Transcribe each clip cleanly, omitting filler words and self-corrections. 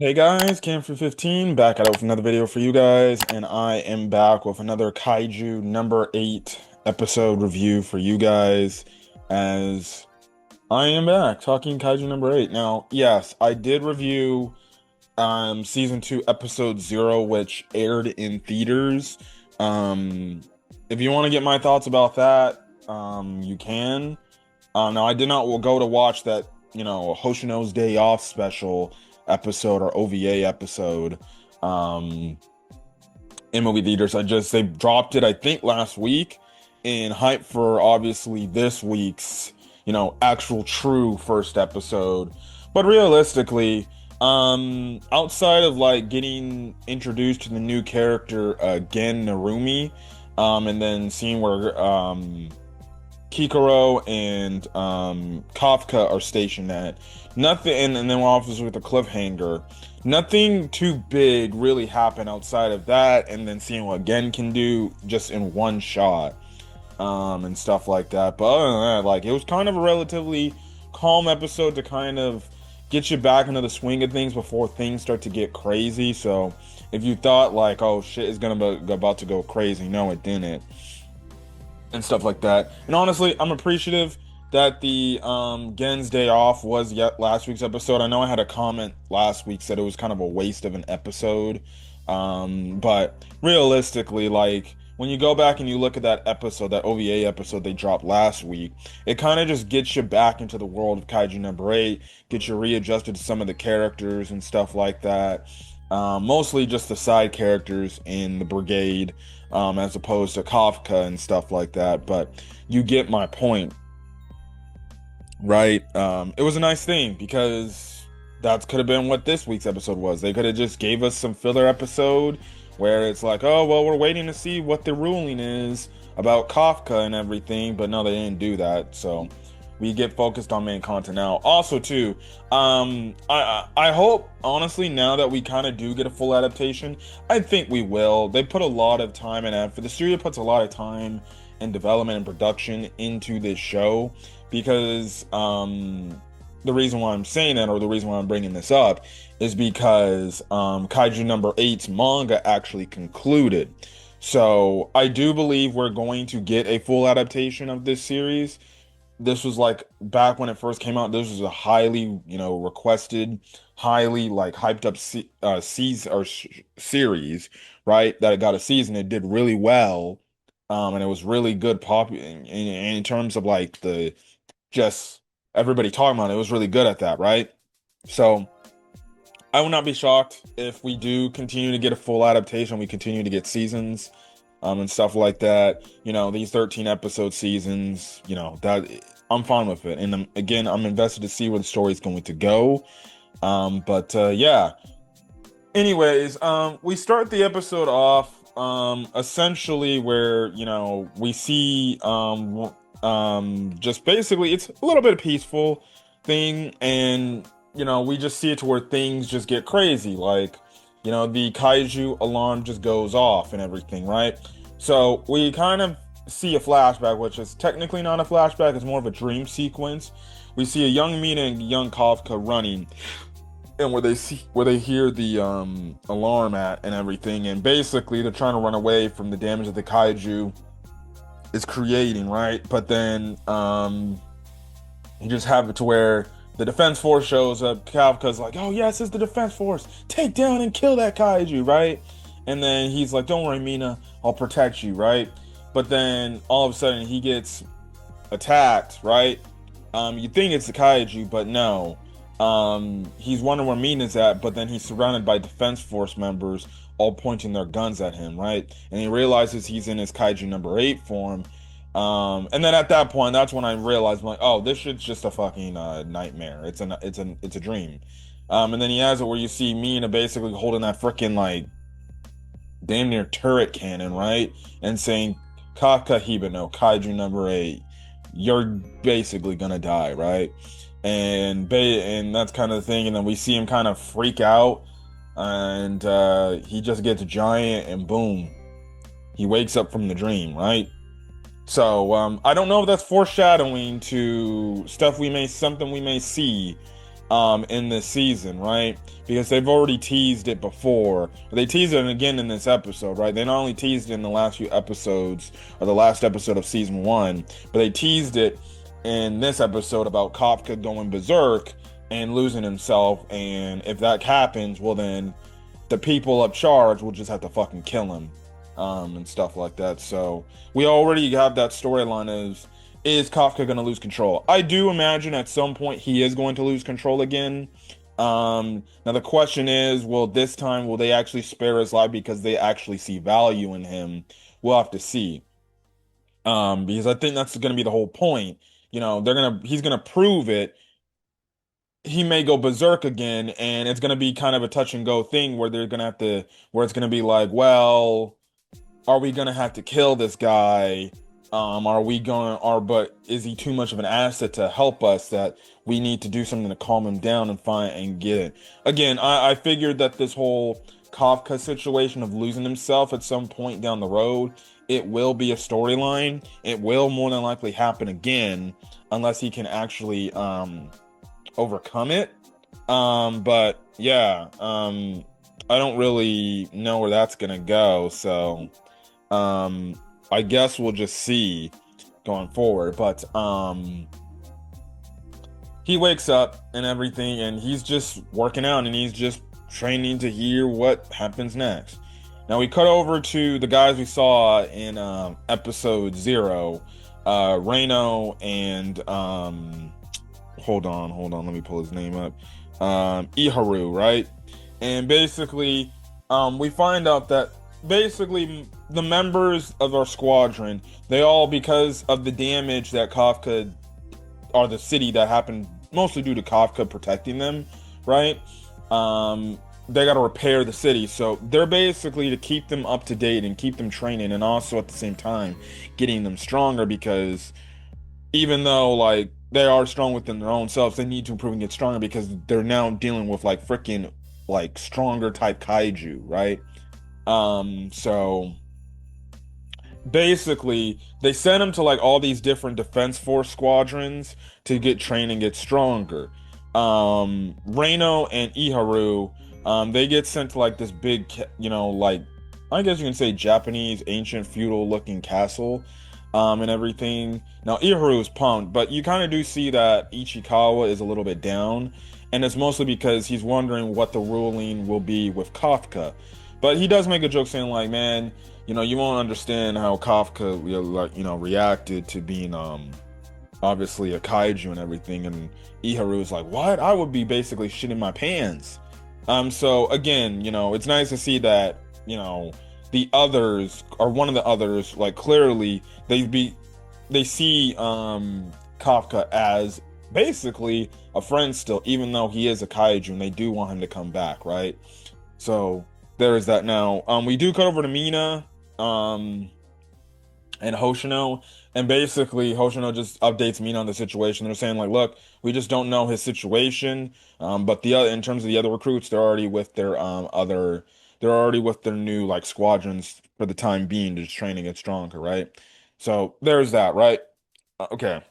Hey guys, Cam for 15 back at it with another video for you guys, and I am back with another Kaiju number 8 episode review for you guys as I am back talking Kaiju number 8. Now, yes, I did review season 2 episode 0 which aired in theaters. Um if you want to get my thoughts about that, you can. Now I did not go to watch that, Hoshino's Day Off special episode or OVA episode um in movie theaters. They dropped it I think last week in hype for obviously this week's, actual true first episode. But realistically, outside of like getting introduced to the new character Gen Narumi, and then seeing where Kikoro and Kafka are stationed at. Nothing, and then we're off with a cliffhanger. Nothing too big really happened outside of that, and then seeing what Gen can do just in one shot, and stuff like that. But other than that, like, it was kind of a relatively calm episode to kind of get you back into the swing of things before things start to get crazy. So if you thought like, oh shit is gonna be about to go crazy, no, it didn't, and stuff like that. And honestly, I'm appreciative that the Gen's Day Off was yet last week's episode. I know I had a comment last week said it was kind of a waste of an episode. But realistically, like when you go back and you look at that episode, that OVA episode they dropped last week, it kind of just gets you back into the world of Kaiju number 8, gets you readjusted to some of the characters and stuff like that. Mostly just the side characters in the brigade, as opposed to Kafka and stuff like that. But you get my point, right? It was a nice thing because that could have been what this week's episode was. They could have just gave us some filler episode where it's like, oh, well, we're waiting to see what the ruling is about Kafka and everything. But no, they didn't do that. So we get focused on main content now. Also, too, I hope honestly now that we kind of do get a full adaptation, I think we will. They put a lot of time and effort. The studio puts a lot of time and development and production into this show because the reason why I'm saying that, or the reason why I'm bringing this up, is because Kaiju number 8's manga actually concluded. So I do believe we're going to get a full adaptation of this series. This was like back when it first came out. This was a highly, requested, highly like hyped up season or series, right? That it got a season. It did really well, and it was really good pop in terms of like the just everybody talking about it. It was really good at that, right? So I would not be shocked if we do continue to get a full adaptation. We continue to get seasons, and stuff like that. These 13 episode seasons, that I'm fine with it. And again, I'm invested to see where the story is going to go. But yeah. Anyways, we start the episode off essentially where, we see just basically it's a little bit of peaceful thing, and we just see it to where things just get crazy, like the kaiju alarm just goes off and everything, right? So we kind of see a flashback, which is technically not a flashback, it's more of a dream sequence. We see a young Mina and young Kafka running, and where they hear the alarm at and everything, and basically they're trying to run away from the damage that the kaiju is creating, right? But then you just have it to where the defense force shows up. Kafka's like, oh yes, it's the defense force, take down and kill that kaiju, right? And then he's like, don't worry, Mina, I'll protect you, right? But then all of a sudden he gets attacked, right? You think it's the kaiju, but no. He's wondering where Mina's at, but then he's surrounded by defense force members all pointing their guns at him, right? And he realizes he's in his Kaiju number 8 form. And then at that point, that's when I realized, I'm like, oh, this shit's just a fucking nightmare. It's a dream. And then he has it where you see Mina basically holding that freaking like damn near turret cannon, right? And saying, Kaka Hibano, Kaiju number 8, you're basically gonna die, right? And that's kind of the thing. And then we see him kind of freak out, and he just gets giant, and boom, he wakes up from the dream, right? So I don't know if that's foreshadowing to something we may see in this season, right? Because they've already teased it before. They teased it again in this episode, right? They not only teased it in the last few episodes, or the last episode of season one, but they teased it in this episode about Kafka going berserk and losing himself. And if that happens, well then the people up charge will just have to fucking kill him, and stuff like that. So we already have that storyline of, is Kafka going to lose control? I do imagine at some point he is going to lose control again. Now the question is, will this time, will they actually spare his life because they actually see value in him? We'll have to see. Because I think that's going to be the whole point. You know, he's gonna prove it. He may go berserk again, and it's gonna be kind of a touch and go thing where they're gonna have to, where it's gonna be like, well, are we gonna have to kill this guy? Are we going, or but is he too much of an asset to help us that we need to do something to calm him down and find and get it? Again, I figured that this whole Kafka situation of losing himself at some point down the road, it will be a storyline. It will more than likely happen again, unless he can actually overcome it. But yeah, I don't really know where that's gonna go, so I guess we'll just see going forward. But he wakes up and everything, and he's just working out, and he's just training to hear what happens next. Now we cut over to the guys we saw in episode 0, Reno and hold on, let me pull his name up. Iharu, right? And basically, we find out that basically the members of our squadron, they all, because of the damage that Kafka, or the city that happened mostly due to Kafka protecting them, right? They got to repair the city. So they're basically to keep them up to date and keep them training, and also at the same time getting them stronger, because even though like they are strong within their own selves, they need to improve and get stronger because they're now dealing with like freaking like stronger type kaiju, right? So basically they send them to like all these different defense force squadrons to get trained and get stronger. Reno and Iharu, they get sent to like this big, like I guess you can say Japanese ancient feudal looking castle, and everything. Now Iharu is pumped, but you kind of do see that Ichikawa is a little bit down, and it's mostly because he's wondering what the ruling will be with Kafka. But he does make a joke saying like, man, you won't understand how Kafka reacted to being obviously a kaiju and everything. And Iharu is like, what? I would be basically shitting my pants. So again, it's nice to see that, the others, or one of the others, like clearly they see Kafka as basically a friend still, even though he is a kaiju, and they do want him to come back, right? So there is that. Now we do cut over to Mina and Hoshino, and basically Hoshino just updates Mina on the situation. They're saying like, look, we just don't know his situation, but the other, in terms of the other recruits, they're already with their new like squadrons for the time being, just training it stronger, right? So there's that, right? Okay.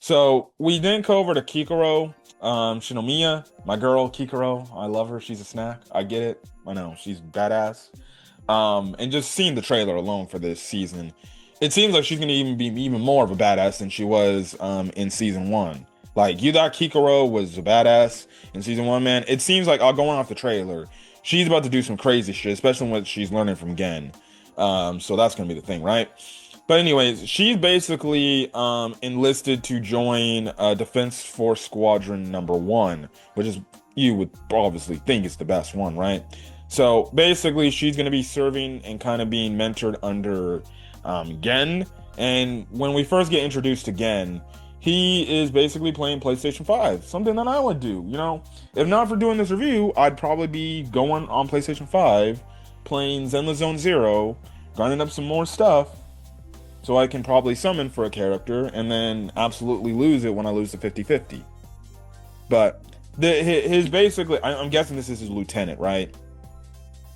So we then go over to Kikoro, Shinomiya, my girl Kikoro. I love her. She's a snack. I get it. I know she's badass. And just seeing the trailer alone for this season, it seems like she's gonna even be even more of a badass than she was in season 1. Like, you thought Kikoro was a badass in season 1, man. It seems like, going off the trailer, she's about to do some crazy shit, especially when she's learning from Gen. So that's gonna be the thing, right? But anyways, she's basically enlisted to join Defense Force Squadron number 1, which is, you would obviously think it's the best one, right? So basically, she's going to be serving and kind of being mentored under Gen. And when we first get introduced to Gen, he is basically playing PlayStation 5, something that I would do. If not for doing this review, I'd probably be going on PlayStation 5, playing Zenless Zone Zero, grinding up some more stuff, so I can probably summon for a character and then absolutely lose it when I lose the 50-50. But his basically, I'm guessing this is his lieutenant, right?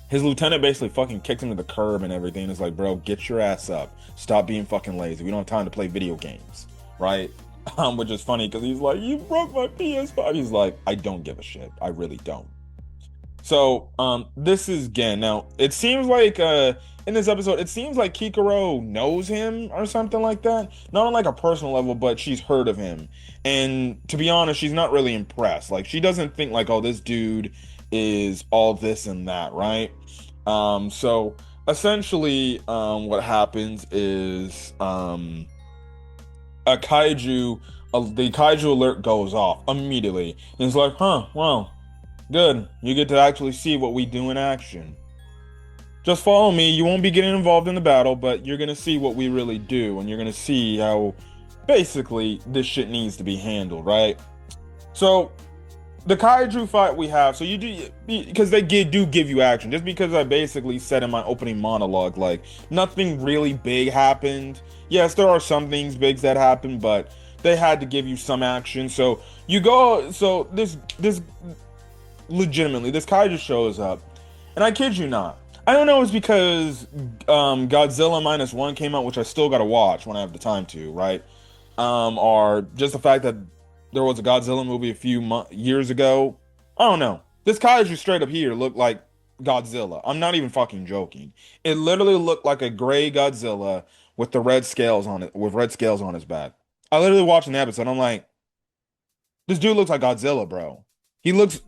His lieutenant basically fucking kicks him to the curb and everything. It's like, bro, get your ass up. Stop being fucking lazy. We don't have time to play video games, right? which is funny because he's like, "You broke my PS5." He's like, "I don't give a shit. I really don't." So, this is Gen. Now, it seems like in this episode, it seems like Kikoro knows him or something like that. Not on like a personal level, but she's heard of him. And to be honest, she's not really impressed. Like she doesn't think like, oh, this dude is all this and that, right? So essentially, what happens is a kaiju, the kaiju alert goes off immediately. And it's like, huh, well, good. You get to actually see what we do in action. Just follow me. You won't be getting involved in the battle, but you're gonna see what we really do, and you're gonna see how basically this shit needs to be handled, right? So the kaiju fight we have, so you do because do give you action. Just because I basically said in my opening monologue, like nothing really big happened. Yes, there are some things big that happen, but they had to give you some action. So you go. So this legitimately, this kaiju shows up, and I kid you not. I don't know. It's because Godzilla minus one came out, which I still gotta watch when I have the time to, right? Or just the fact that there was a Godzilla movie a few years ago. I don't know. This kaiju straight up here looked like Godzilla. I'm not even fucking joking. It literally looked like a gray Godzilla with the red scales on it, with red scales on his back. I literally watched an episode. I'm like, this dude looks like Godzilla, bro. He looks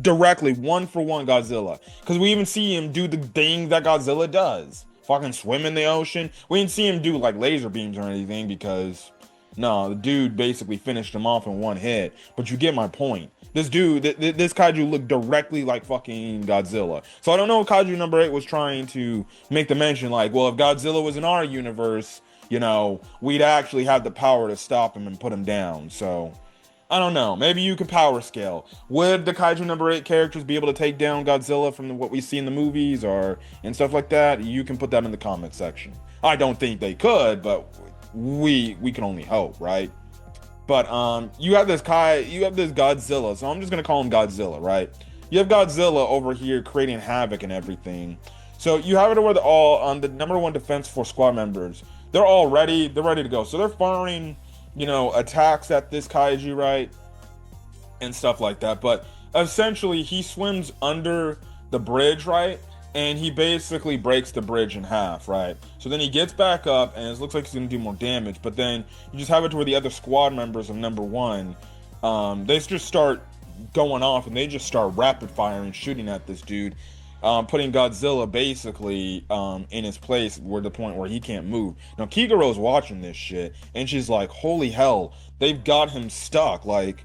directly one for one Godzilla. Because we even see him do the thing that Godzilla does. Fucking swim in the ocean. We didn't see him do like laser beams or anything because no, the dude basically finished him off in one hit. But you get my point. This dude, this kaiju looked directly like fucking Godzilla. So I don't know if kaiju number 8 was trying to make the mention like, well, if Godzilla was in our universe, you know, we'd actually have the power to stop him and put him down. So I don't know. Maybe you could power scale. Would the Kaiju number 8 characters be able to take down Godzilla from what we see in the movies or and stuff like that? You can put that in the comment section. I don't think they could, but we can only hope, right? But you have this Godzilla, so I'm just gonna call him Godzilla, right? You have Godzilla over here creating havoc and everything. So you have it where the all on the number 1 defense for squad members. They're all ready. They're ready to go. So they're firing, you know, attacks at this kaiju, right? And stuff like that. But essentially, he swims under the bridge, right? And he basically breaks the bridge in half, right? So then he gets back up, and it looks like he's going to do more damage. But then you just have it to where the other squad members of number 1, they just start going off, and they just start rapid firing, shooting at this dude. Putting Godzilla basically in his place where the point where he can't move. Now Kigoro's watching this shit and she's like, holy hell, they've got him stuck. Like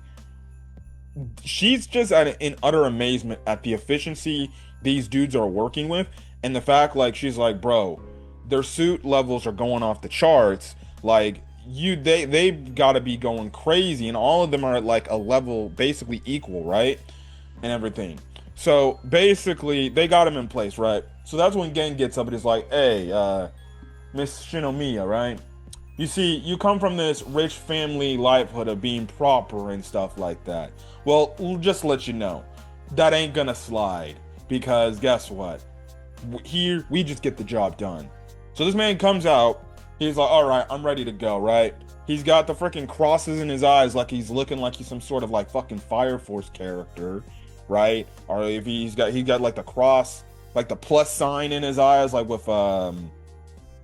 she's just in utter amazement at the efficiency these dudes are working with and the fact like she's like, bro, their suit levels are going off the charts. Like they've got to be going crazy and all of them are at like a level basically equal, right? And everything. So basically, they got him in place, right? So that's when Gen gets up and is like, hey, Miss Shinomiya, right? You see, you come from this rich family livelihood of being proper and stuff like that. Well, we'll just let you know, that ain't gonna slide. Because guess what? Here, we just get the job done. So this man comes out, he's like, all right, I'm ready to go, right? He's got the freaking crosses in his eyes like he's looking like he's some sort of like fucking Fire Force character. Right? Or if he got like the cross, like the plus sign in his eyes, like with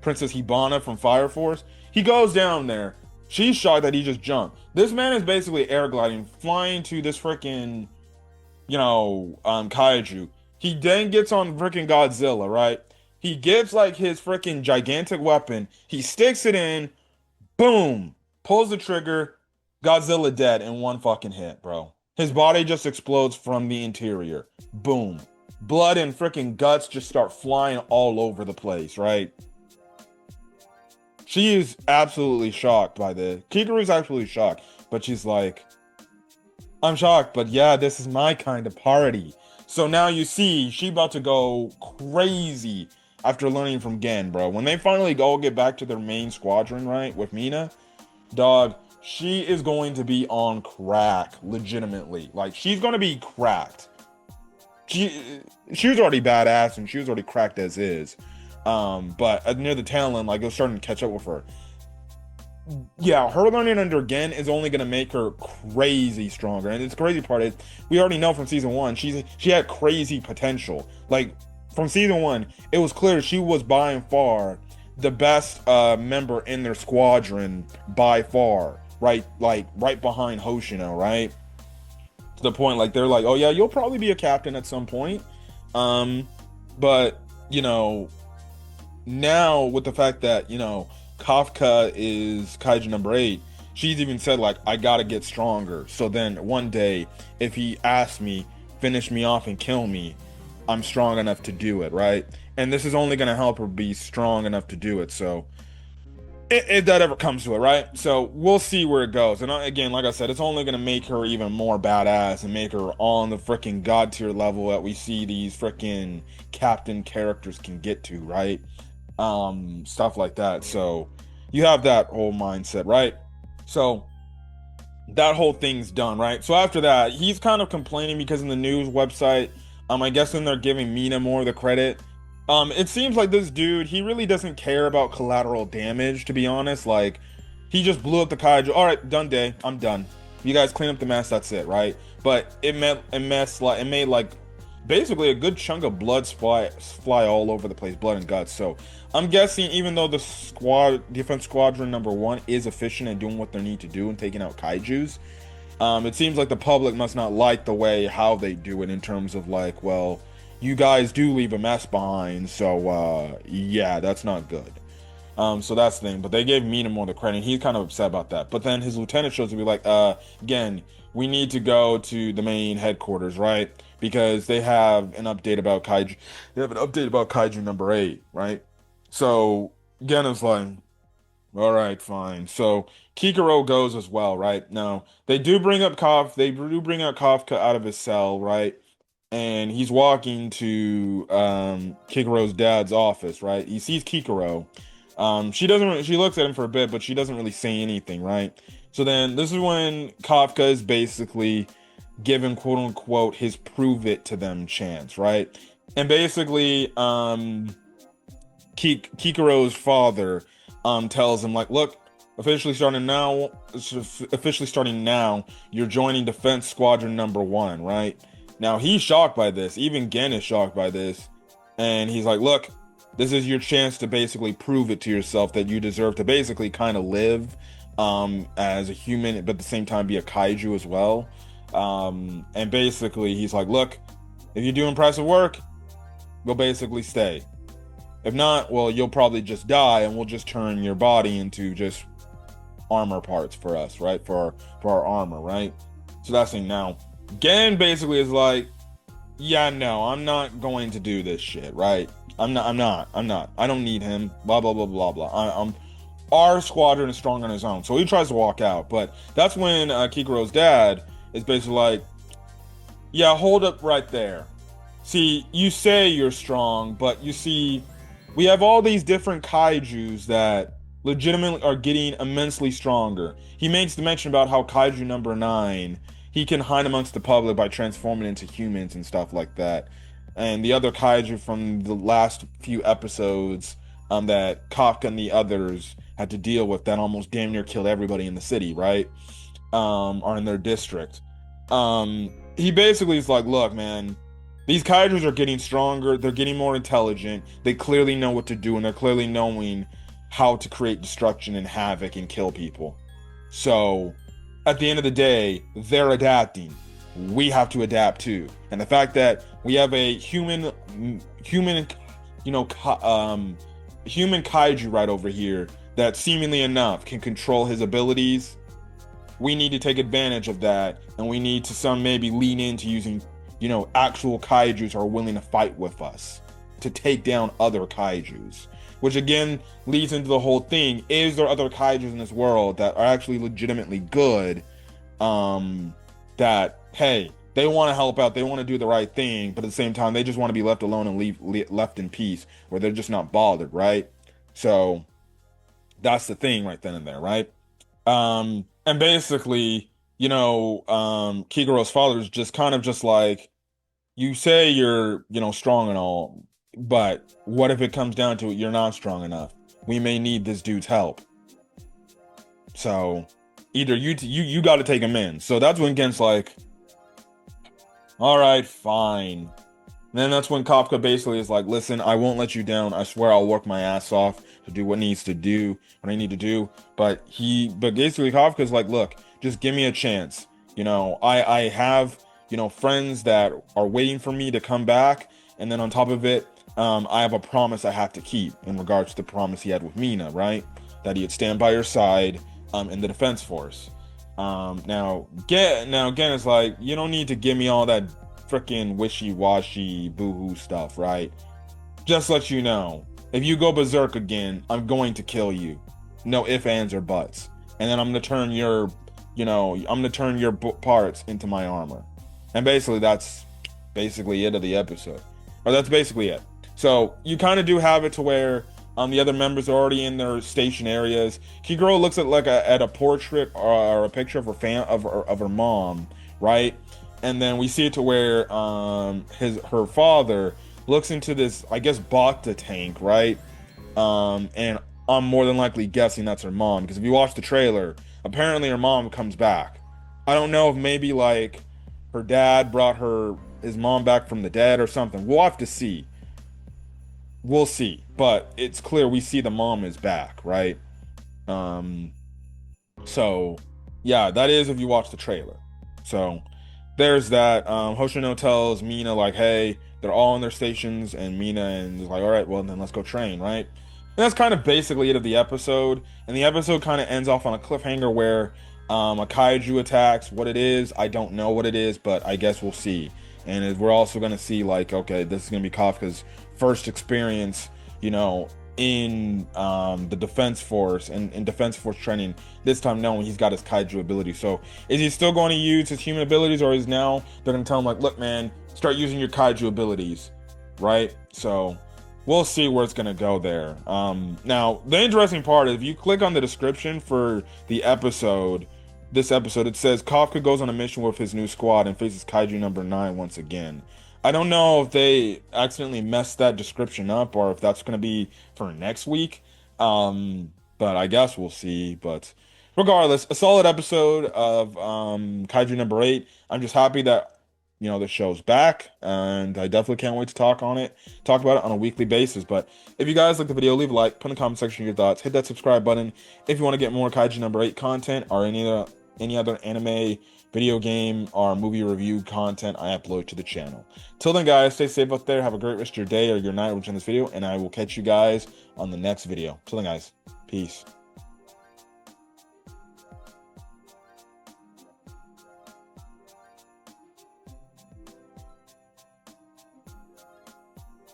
Princess Hibana from Fire Force. He goes down there. She's shocked that he just jumped. This man is basically air gliding, flying to this freaking, you know, kaiju. He then gets on freaking Godzilla, right? He gives like his freaking gigantic weapon. He sticks it in, boom, pulls the trigger. Godzilla dead in one fucking hit, bro. His body just explodes from the interior. Boom. Blood and freaking guts just start flying all over the place, right? She is absolutely shocked by this. Kikuru's absolutely shocked, but she's like, I'm shocked, but yeah, this is my kind of party. So now you see, she about to go crazy after learning from Gen, bro. When they finally all get back to their main squadron, right, with Mina, dog, she is going to be on crack, legitimately. Like, she's going to be cracked. She was already badass, and she was already cracked as is. But near the tail end, like, it was starting to catch up with her. Yeah, her learning under Gen is only gonna make her crazy stronger. And the crazy part is, we already know from season one, she had crazy potential. Like from season one, it was clear she was by and far the best member in their squadron by far. Right, like right behind Hoshino, right? To the point like they're like, oh yeah, you'll probably be a captain at some point. Um, but you know, now with the fact that Kafka is Kaiju number 8, she's even said like I gotta get stronger. So then one day, if he asks me, finish me off and kill me, I'm strong enough to do it, right? And this is only gonna help her be strong enough to do it. So if that ever comes to it, right? So we'll see where it goes. And again, like I said, it's only gonna make her even more badass and make her on the freaking god tier level that we see these freaking captain characters can get to, right? Stuff like that. So you have that whole mindset, right? So that whole thing's done, right? So after that, he's kind of complaining because in the news website, I guess when they're giving Mina more of the credit, it seems like this dude, he really doesn't care about collateral damage, to be honest. Like, he just blew up the kaiju. All right, done day. I'm done. You guys clean up the mess. That's it, right? But it made like basically a good chunk of blood fly all over the place, blood and guts. So I'm guessing even though the defense squadron number 1 is efficient at doing what they need to do and taking out kaiju's, it seems like the public must not like the way how they do it in terms of like, well, you guys do leave a mess behind, so yeah, that's not good. So that's the thing. But they gave Mina more the credit. He's kind of upset about that. But then his lieutenant shows to be like, again, we need to go to the main headquarters, right? Because they have an update about Kaiju. They have an update about Kaiju number 8, right? So again, it's like, all right, fine. So Kikoro goes as well, right? Now they do bring up They do bring up Kafka out of his cell, right? And he's walking to Kikoro's dad's office, right? He sees Kikoro. She looks at him for a bit, but she doesn't really say anything, right? So then this is when Kafka is basically given quote unquote his prove it to them chance, right? And basically, Kikoro's father tells him like, look, officially starting now, you're joining Defense Squadron number 1, right? Now he's shocked by this. Even Gen is shocked by this. And he's like, look, this is your chance to basically prove it to yourself that you deserve to basically kind of live as a human, but at the same time be a kaiju as well. And basically he's like, look, if you do impressive work, you'll basically stay. If not, well, you'll probably just die and we'll just turn your body into just armor parts for us, right? For our armor, right? So that's the thing. Now Gen basically is like, yeah, no, I'm not going to do this shit, right? I'm not. I don't need him. Blah blah blah blah blah. Our squadron is strong on his own. So he tries to walk out, but that's when Kikoro's dad is basically like, yeah, hold up right there. See, you say you're strong, but you see, we have all these different kaijus that legitimately are getting immensely stronger. He makes the mention about how kaiju number 9, he can hide amongst the public by transforming into humans and stuff like that. And the other kaiju from the last few episodes that Kafka and the others had to deal with that almost damn near killed everybody in the city, right? Or in their district. He basically is like, look, man, these kaijus are getting stronger, they're getting more intelligent, they clearly know what to do, and they're clearly knowing how to create destruction and havoc and kill people. So at the end of the day, they're adapting. We have to adapt too. And the fact that we have a human kaiju right over here that seemingly enough can control his abilities, we need to take advantage of that, and we need to maybe lean into using, actual kaijus who are willing to fight with us to take down other kaijus. Which again leads into the whole thing. Is there other kaijus in this world that are actually legitimately good? That, hey, they want to help out, they want to do the right thing, but at the same time, they just want to be left alone and left in peace, where they're just not bothered, right? So that's the thing right then and there, right? And basically, Kigoro's father is just kind of just like, you say you're, strong and all, but what if it comes down to it, you're not strong enough? We may need this dude's help. So either you got to take him in. So that's when Gen's like, all right, fine. And then that's when Kafka basically is like, listen, I won't let you down. I swear I'll work my ass off to do what needs to do, what I need to do. But basically Kafka's like, look, just give me a chance. I have, friends that are waiting for me to come back. And then on top of it, I have a promise I have to keep in regards to the promise he had with Mina, right? That he'd stand by her side, in the defense force. Now again, it's like, you don't need to give me all that freaking wishy-washy boohoo stuff, right? Just let you know, if you go berserk again, I'm going to kill you. No ifs, ands, or buts. And then I'm gonna turn your parts into my armor. And basically, that's basically it of the episode. Or that's basically it. So you kind of do have it to where the other members are already in their station areas. Kigoro looks at a portrait or a picture of her mom, right? And then we see it to where her father looks into this, I guess, Bacta tank, right? And I'm more than likely guessing that's her mom, because if you watch the trailer, apparently her mom comes back. I don't know if maybe like her dad brought his mom back from the dead or something. We'll have to see. We'll see. But it's clear we see the mom is back, right? So yeah, that is if you watch the trailer. So there's that. Hoshino tells Mina like, hey, they're all in their stations, and Mina and is like, all right, well then let's go train, right? And that's kind of basically it of the episode. And the episode kind of ends off on a cliffhanger where a kaiju attacks. What it is, I don't know what it is, but I guess we'll see. And we're also gonna see like, okay, this is gonna be Kafka's first experience, in the defense force and in defense force training, this time knowing he's got his kaiju ability. So is he still going to use his human abilities, or is now they're going to tell him like, look man, start using your kaiju abilities, right? So we'll see where it's going to go there. Now the interesting part is if you click on the description for this episode, it says Kafka goes on a mission with his new squad and faces Kaiju number 9 once again. I don't know if they accidentally messed that description up or if that's going to be for next week. But I guess we'll see. But regardless, a solid episode of Kaiju number 8. I'm just happy that the show's back, and I definitely can't wait to talk about it on a weekly basis. But if you guys like the video, leave a like, put in the comment section your thoughts, hit that subscribe button if you want to get more Kaiju number 8 content or any other anime, video game, or movie review content I upload to the channel. Till then, guys, stay safe out there. Have a great rest of your day or your night watching this video, and I will catch you guys on the next video. Till then, guys, peace.